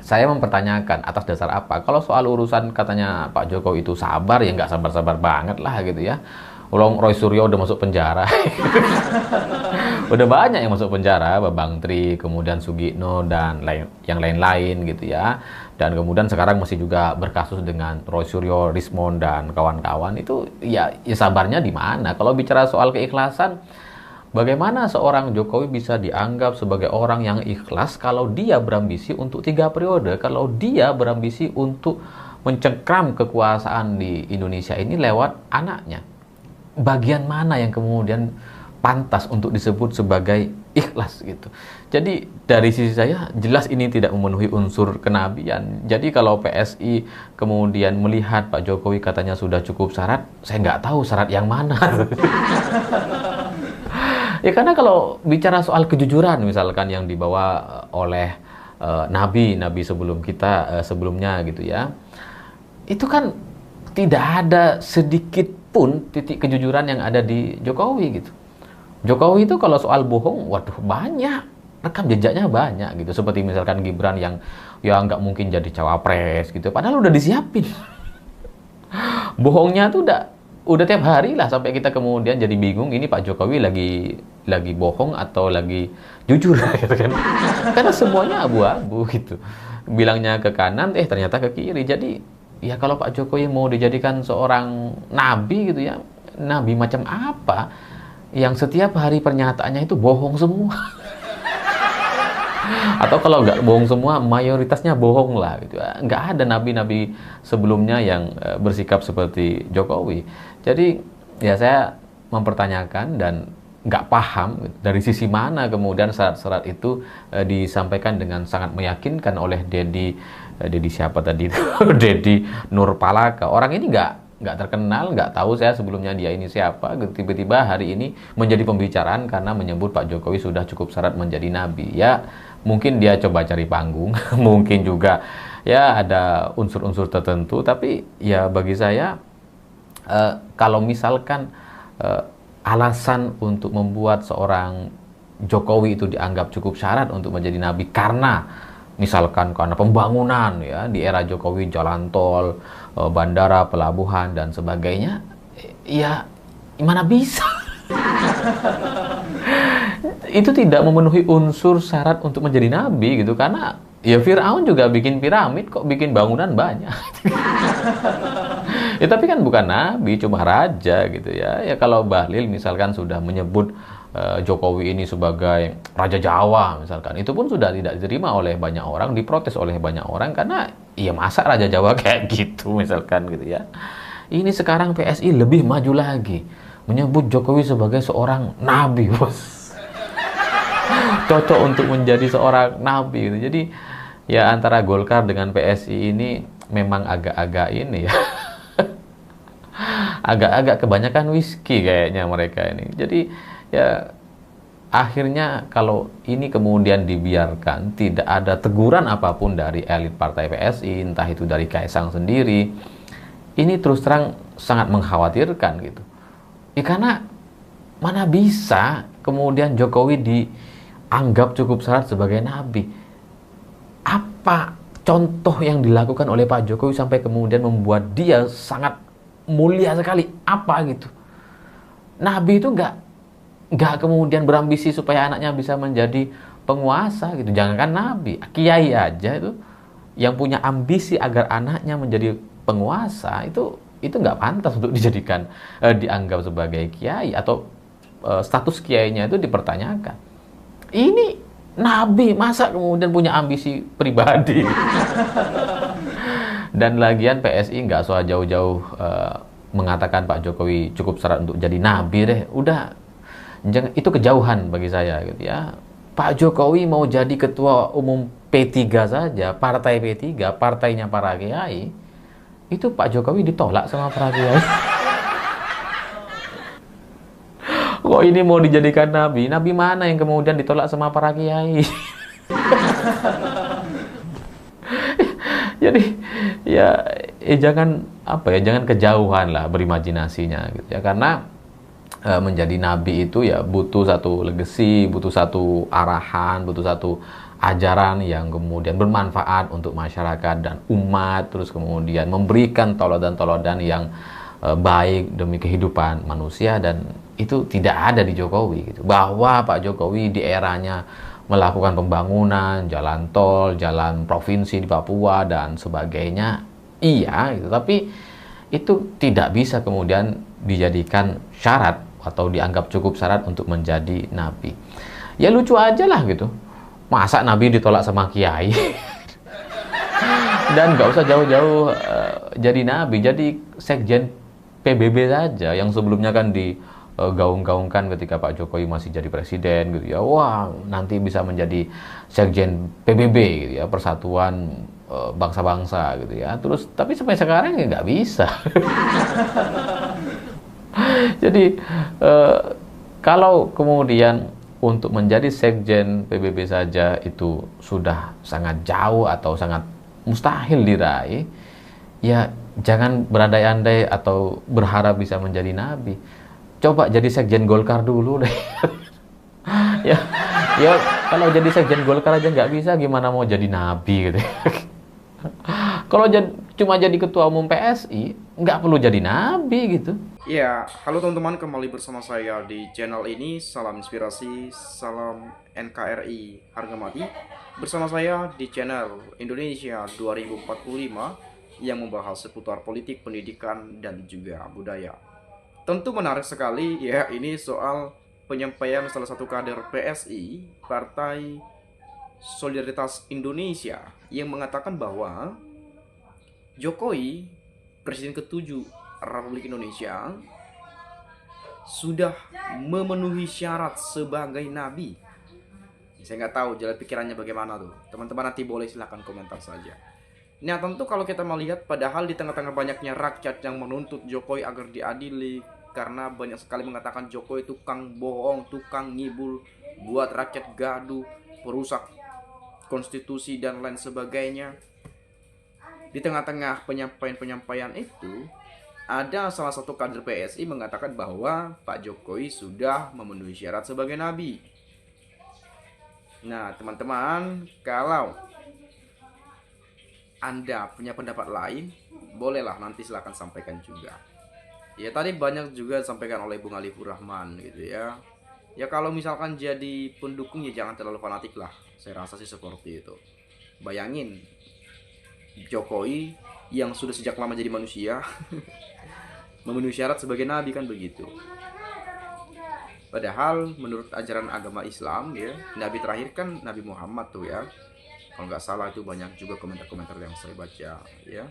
saya mempertanyakan atas dasar apa? Kalau soal urusan katanya Pak Jokowi itu sabar, ya nggak sabar-sabar banget lah gitu ya. Ulang Roy Suryo udah masuk penjara. Udah banyak yang masuk penjara, Bambang Tri, kemudian Sugikno dan yang lain-lain gitu ya. Dan kemudian sekarang masih juga berkasus dengan Roy Suryo, Rismond dan kawan-kawan. Itu ya sabarnya di mana? Kalau bicara soal keikhlasan, bagaimana seorang Jokowi bisa dianggap sebagai orang yang ikhlas kalau dia berambisi untuk 3 periode, kalau dia berambisi untuk mencengkram kekuasaan di Indonesia ini lewat anaknya? Bagian mana yang kemudian pantas untuk disebut sebagai ikhlas gitu? Jadi dari sisi saya jelas ini tidak memenuhi unsur kenabian. Jadi kalau PSI kemudian melihat Pak Jokowi katanya sudah cukup syarat, saya nggak tahu syarat yang mana. Ya karena kalau bicara soal kejujuran misalkan yang dibawa oleh nabi sebelum kita sebelumnya gitu ya, itu kan tidak ada sedikit pun titik kejujuran yang ada di Jokowi gitu. Jokowi itu kalau soal bohong, waduh banyak, rekam jejaknya banyak gitu. Seperti misalkan Gibran yang ya nggak mungkin jadi cawapres gitu, padahal udah disiapin. Bohongnya tuh udah tiap hari lah sampai kita kemudian jadi bingung ini Pak Jokowi lagi bohong atau lagi jujur gitu kan. Karena semuanya abu-abu gitu. Bilangnya ke kanan ternyata ke kiri. Jadi ya kalau Pak Jokowi mau dijadikan seorang nabi gitu ya, nabi macam apa yang setiap hari pernyataannya itu bohong semua. Atau kalau nggak bohong semua, mayoritasnya bohong lah gitu. Nggak ada nabi-nabi sebelumnya yang bersikap seperti Jokowi. Jadi ya saya mempertanyakan dan nggak paham dari sisi mana kemudian syarat-syarat itu disampaikan dengan sangat meyakinkan oleh Dedi siapa tadi itu? Dedi Nurpalaka. Orang ini nggak terkenal, nggak tahu saya sebelumnya dia ini siapa. Tiba-tiba hari ini menjadi pembicaraan karena menyebut Pak Jokowi sudah cukup syarat menjadi nabi. Ya mungkin dia coba cari panggung, mungkin juga ya ada unsur-unsur tertentu. Tapi ya bagi saya kalau misalkan alasan untuk membuat seorang Jokowi itu dianggap cukup syarat untuk menjadi nabi karena misalkan karena pembangunan ya di era Jokowi, jalan tol, bandara, pelabuhan dan sebagainya, ya mana bisa. Itu tidak memenuhi unsur syarat untuk menjadi nabi gitu, karena ya Fir'aun juga bikin piramid kok, bikin bangunan banyak. Ya tapi kan bukan nabi, cuma raja gitu ya. Ya kalau Bahlil misalkan sudah menyebut Jokowi ini sebagai Raja Jawa misalkan, itu pun sudah tidak diterima oleh banyak orang, diprotes oleh banyak orang karena ya masa Raja Jawa kayak gitu misalkan gitu ya. Ini sekarang PSI lebih maju lagi, menyebut Jokowi sebagai seorang nabi, bos. Cocok untuk menjadi seorang nabi gitu. Jadi ya antara Golkar dengan PSI ini memang agak-agak ini ya. Agak-agak kebanyakan whisky kayaknya mereka ini. Jadi ya akhirnya kalau ini kemudian dibiarkan, tidak ada teguran apapun dari elit partai PSI, entah itu dari Kaisang sendiri, ini terus terang sangat mengkhawatirkan gitu. Ya karena mana bisa kemudian Jokowi dianggap cukup syarat sebagai nabi. Apa contoh yang dilakukan oleh Pak Jokowi sampai kemudian membuat dia sangat mulia sekali? Apa gitu? Nabi itu nggak kemudian berambisi supaya anaknya bisa menjadi penguasa gitu. Jangankan nabi, kiai aja itu yang punya ambisi agar anaknya menjadi penguasa, itu nggak pantas untuk dijadikan dianggap sebagai kiai, atau status kiainya itu dipertanyakan. Ini nabi, masa kemudian punya ambisi pribadi? Dan lagian PSI nggak soal jauh-jauh mengatakan Pak Jokowi cukup syarat untuk jadi nabi deh. Udah, itu kejauhan bagi saya gitu ya. Pak Jokowi mau jadi ketua umum P3 saja, partai P3, partainya para kiai, itu Pak Jokowi ditolak sama para kiai. Kok ini mau dijadikan nabi? Nabi mana yang kemudian ditolak sama para kiai? Jadi ya jangan jangan kejauhan lah berimajinasinya gitu ya, karena menjadi nabi itu ya butuh satu legacy, butuh satu arahan, butuh satu ajaran yang kemudian bermanfaat untuk masyarakat dan umat, terus kemudian memberikan teladan-teladan yang baik demi kehidupan manusia, dan itu tidak ada di Jokowi gitu. Bahwa Pak Jokowi di eranya melakukan pembangunan jalan tol, jalan provinsi di Papua dan sebagainya, iya gitu. Tapi itu tidak bisa kemudian dijadikan syarat atau dianggap cukup syarat untuk menjadi nabi. Ya lucu aja lah gitu. Masa nabi ditolak sama kiai? Dan nggak usah jauh-jauh jadi nabi, jadi sekjen PBB saja yang sebelumnya kan digaung-gaungkan ketika Pak Jokowi masih jadi presiden gitu ya. Wah, nanti bisa menjadi sekjen PBB gitu ya, Persatuan Bangsa-Bangsa gitu ya. Terus tapi sampai sekarang ya nggak bisa. Jadi kalau kemudian untuk menjadi sekjen PBB saja itu sudah sangat jauh atau sangat mustahil diraih, ya jangan berandai-andai atau berharap bisa menjadi nabi. Coba jadi sekjen Golkar dulu deh. ya, ya kalau jadi sekjen Golkar aja nggak bisa, gimana mau jadi nabi gitu. Kalau cuma jadi ketua umum PSI, nggak perlu jadi nabi gitu. Ya, halo teman-teman, kembali bersama saya di channel ini. Salam inspirasi, salam NKRI harga mati. Bersama saya di channel Indonesia 2045 yang membahas seputar politik, pendidikan, dan juga budaya. Tentu menarik sekali ya, ini soal penyampaian salah satu kader PSI, Partai Solidaritas Indonesia, yang mengatakan bahwa Jokowi, Presiden ke-7 Republik Indonesia, sudah memenuhi syarat sebagai nabi. Saya nggak tahu jalan pikirannya bagaimana tuh. Teman-teman nanti boleh silahkan komentar saja. Nah tentu kalau kita melihat, padahal di tengah-tengah banyaknya rakyat yang menuntut Jokowi agar diadili, karena banyak sekali mengatakan Jokowi tukang bohong, tukang ngibul, buat rakyat gaduh, perusak konstitusi dan lain sebagainya. Di tengah-tengah penyampaian-penyampaian itu, ada salah satu kader PSI mengatakan bahwa Pak Jokowi sudah memenuhi syarat sebagai nabi. Nah, teman-teman, kalau Anda punya pendapat lain, bolehlah nanti silahkan sampaikan juga. Ya, tadi banyak juga disampaikan oleh Bung Alifur Rahman gitu ya. Ya kalau misalkan jadi pendukung ya jangan terlalu fanatik lah. Saya rasa sih seperti itu. Bayangin Jokowi yang sudah sejak lama jadi manusia memenuhi syarat sebagai nabi, kan begitu. Padahal menurut ajaran agama Islam ya, nabi terakhir kan Nabi Muhammad tuh ya. Kalau nggak salah itu banyak juga komentar-komentar yang saya baca ya.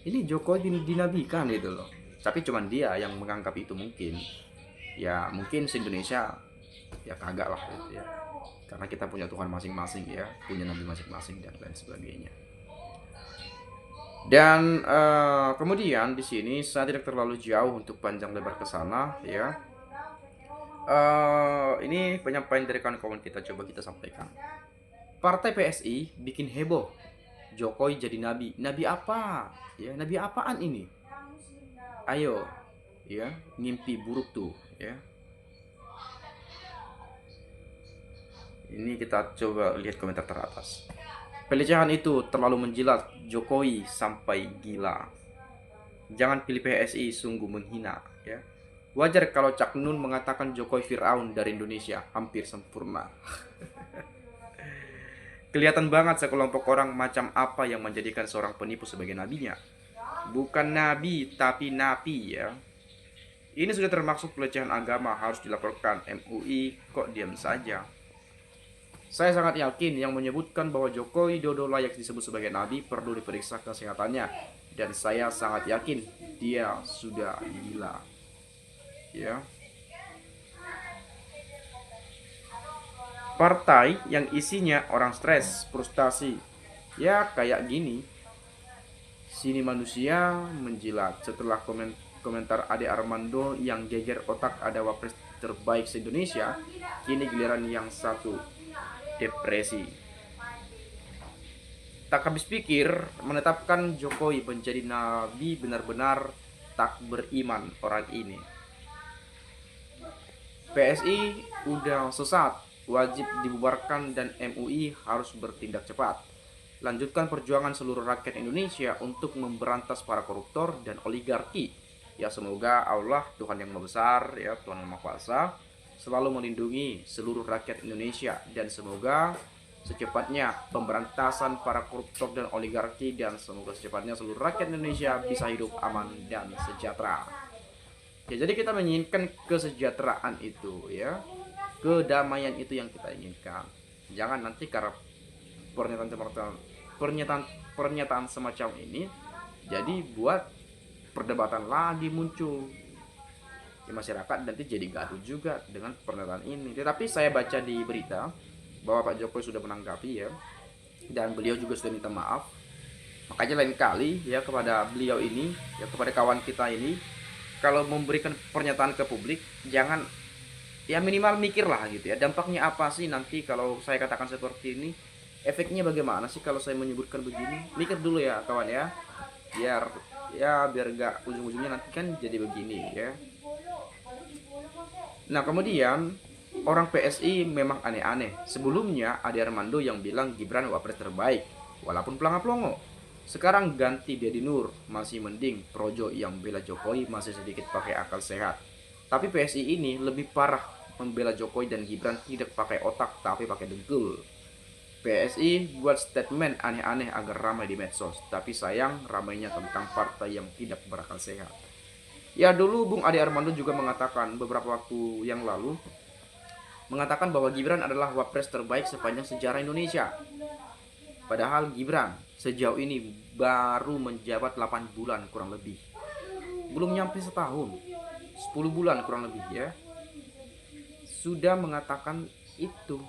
Ini Jokowi dinabikan gitu loh. Tapi cuman dia yang menganggap itu mungkin. Ya mungkin se-Indonesia ya kagak lah gitu ya. Karena kita punya Tuhan masing-masing ya, punya nabi masing-masing dan lain sebagainya. Dan kemudian di sini saya tidak terlalu jauh untuk panjang lebar ke sana ya. Ini penyampaian dari kawan-kawan kita, coba kita sampaikan. Partai PSI bikin heboh, Jokowi jadi nabi. Nabi apa? Ya, nabi apaan ini? Ayo, ya, ngimpi buruk tuh, ya. Ini kita coba lihat komentar teratas. Pelecehan itu terlalu menjilat Jokowi sampai gila. Jangan pilih PSI, sungguh menghina, ya. Wajar kalau Cak Nun mengatakan Jokowi Fir'aun dari Indonesia, hampir sempurna. Kelihatan banget sekelompok orang macam apa yang menjadikan seorang penipu sebagai nabinya. Bukan nabi, tapi napi ya. Ini sudah termasuk pelecehan agama, harus dilaporkan MUI, kok diam saja. Saya sangat yakin yang menyebutkan bahwa Jokowi Dodo layak disebut sebagai nabi perlu diperiksa kesehatannya. Dan saya sangat yakin dia sudah gila. Ya. Partai yang isinya orang stres, frustasi. Ya kayak gini. Sini manusia menjilat. Setelah komentar Ade Armando yang geger otak ada wapres terbaik se-Indonesia, kini giliran yang satu depresi. Tak habis pikir, menetapkan Jokowi menjadi nabi, benar-benar tak beriman orang ini. PSI udah sesat, wajib dibubarkan dan MUI harus bertindak cepat. Lanjutkan perjuangan seluruh rakyat Indonesia untuk memberantas para koruptor dan oligarki. Ya, semoga Allah, Tuhan yang Maha Besar, ya Tuhan yang Maha Kuasa, selalu melindungi seluruh rakyat Indonesia, dan semoga secepatnya pemberantasan para koruptor dan oligarki, dan semoga secepatnya seluruh rakyat Indonesia bisa hidup aman dan sejahtera. Ya, jadi kita menginginkan kesejahteraan itu, ya, kedamaian itu yang kita inginkan. Jangan nanti karena pernyataan semacam ini jadi buat perdebatan lagi muncul di masyarakat, nanti jadi gaduh juga dengan pernyataan ini. Tetapi saya baca di berita bahwa Pak Jokowi sudah menanggapi, ya, dan beliau juga sudah minta maaf. Makanya lain kali, ya, kepada beliau ini, ya, kepada kawan kita ini, kalau memberikan pernyataan ke publik, jangan, ya, minimal mikirlah gitu, ya, dampaknya apa sih nanti kalau saya katakan seperti ini, efeknya bagaimana sih kalau saya menyebutkan begini. Mikir dulu ya kawan, ya, biar gak ujung-ujungnya nanti kan jadi begini, ya. Nah, kemudian orang PSI memang aneh-aneh. Sebelumnya Ade Armando yang bilang Gibran wapres terbaik walaupun pelanga-pelongo. Sekarang ganti Deddy Nur, masih mending. Projo yang bela Jokowi masih sedikit pakai akal sehat. Tapi PSI ini lebih parah, membela Jokowi dan Gibran tidak pakai otak tapi pakai dengkul. PSI buat statement aneh-aneh agar ramai di medsos, tapi sayang ramainya tentang partai yang tidak berakal sehat. Ya, dulu Bung Ade Armando juga mengatakan beberapa waktu yang lalu, mengatakan bahwa Gibran adalah wapres terbaik sepanjang sejarah Indonesia. Padahal Gibran sejauh ini baru menjabat 8 bulan kurang lebih. Belum nyampe setahun, 10 bulan kurang lebih, ya. Sudah mengatakan itu.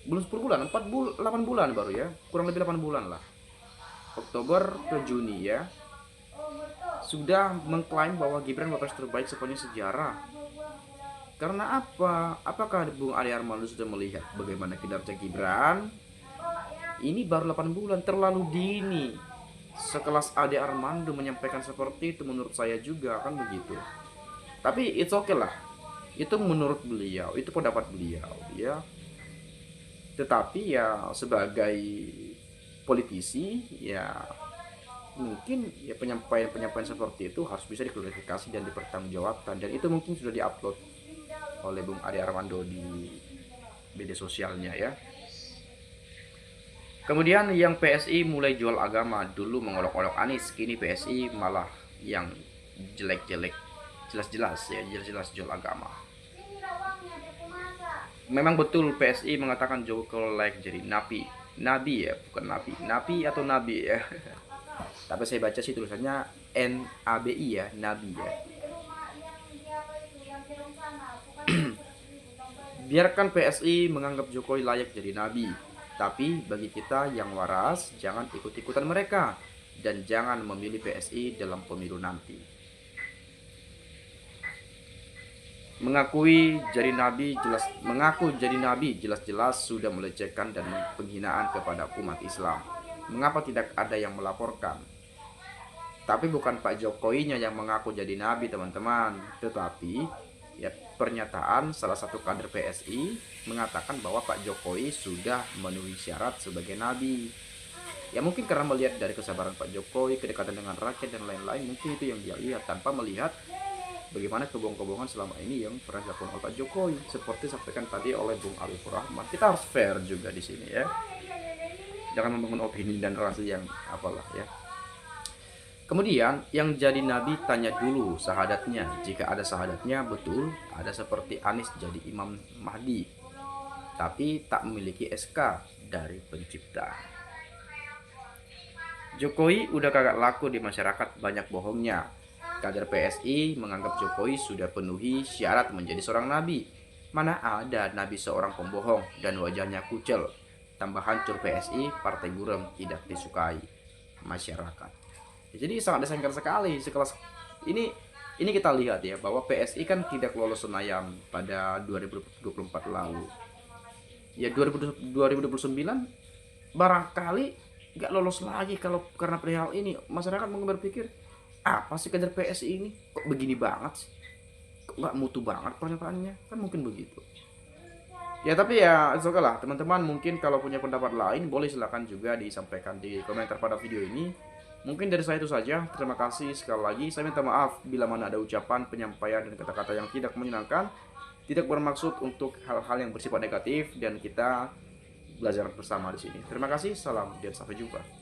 Belum 10 bulan, 8 bulan baru, ya. Kurang lebih 8 bulan lah. Oktober ke Juni, ya. Sudah mengklaim bahwa Gibran wapres terbaik sepanjang sejarah. Karena apa? Apakah Bung Ade Armando sudah melihat bagaimana kinerja Gibran? Ini baru 8 bulan, terlalu dini. Sekelas Ade Armando menyampaikan seperti itu, menurut saya juga kan begitu. Tapi it's okay lah. Itu menurut beliau, itu pendapat beliau, ya. Tetapi ya sebagai politisi, ya mungkin ya penyampaian seperti itu harus bisa diklarifikasi dan dipertanggungjawabkan, dan itu mungkin sudah diupload oleh Bung Ade Armando di media sosialnya, ya. Kemudian yang PSI mulai jual agama, dulu mengolok-olok Anies, kini PSI malah yang jelek-jelek, jelas-jelas jual agama. Memang betul PSI mengatakan Jokowi layak jadi nabi, ya, bukan nabi atau nabi, ya. Tapi saya baca sih tulisannya NABI, ya, nabi, ya. Biarkan PSI menganggap Jokowi layak jadi nabi, tapi bagi kita yang waras jangan ikut-ikutan mereka dan jangan memilih PSI dalam pemilu nanti. Mengaku jadi nabi jelas-jelas sudah melecehkan dan penghinaan kepada umat Islam. Mengapa tidak ada yang melaporkan? Tapi bukan Pak Jokowinya yang mengaku jadi nabi, teman-teman, tetapi ya pernyataan salah satu kader PSI mengatakan bahwa Pak Jokowi sudah memenuhi syarat sebagai nabi. Ya mungkin karena melihat dari kesabaran Pak Jokowi, kedekatan dengan rakyat dan lain-lain, mungkin itu yang dia lihat tanpa melihat bagaimana kebohongan-kebohongan selama ini yang pernah dilakukan oleh Pak Jokowi. Seperti sampaikan tadi oleh Bung Arifur Rahman, kita harus fair juga di sini, ya. Jangan membangun opini dan narasi yang apalah, ya. Kemudian yang jadi nabi tanya dulu syahadatnya. Jika ada syahadatnya, betul ada seperti Anies jadi Imam Mahdi, tapi tak memiliki SK dari pencipta. Jokowi udah kagak laku di masyarakat, banyak bohongnya. Kader PSI menganggap Jokowi sudah penuhi syarat menjadi seorang nabi. Mana ada nabi seorang pembohong dan wajahnya kucel. Tambah hancur PSI, partai buram tidak disukai masyarakat. Jadi sangat disayangkan sekali sekelas ini kita lihat, ya, bahwa PSI kan tidak lolos Senayan pada 2024 lalu. Ya 2029 barangkali nggak lolos lagi kalau karena perihal ini. Masyarakat mungkin berpikir, apa sih kader PSI ini kok begini banget sih, kok nggak mutu banget pernyataannya, kan mungkin begitu. Ya tapi ya it's okay lah teman-teman, mungkin kalau punya pendapat lain boleh silakan juga disampaikan di komentar pada video ini. Mungkin dari saya itu saja. Terima kasih sekali lagi. Saya minta maaf bila mana ada ucapan, penyampaian dan kata-kata yang tidak menyenangkan, tidak bermaksud untuk hal-hal yang bersifat negatif, dan kita belajar bersama di sini. Terima kasih, salam dan sampai jumpa.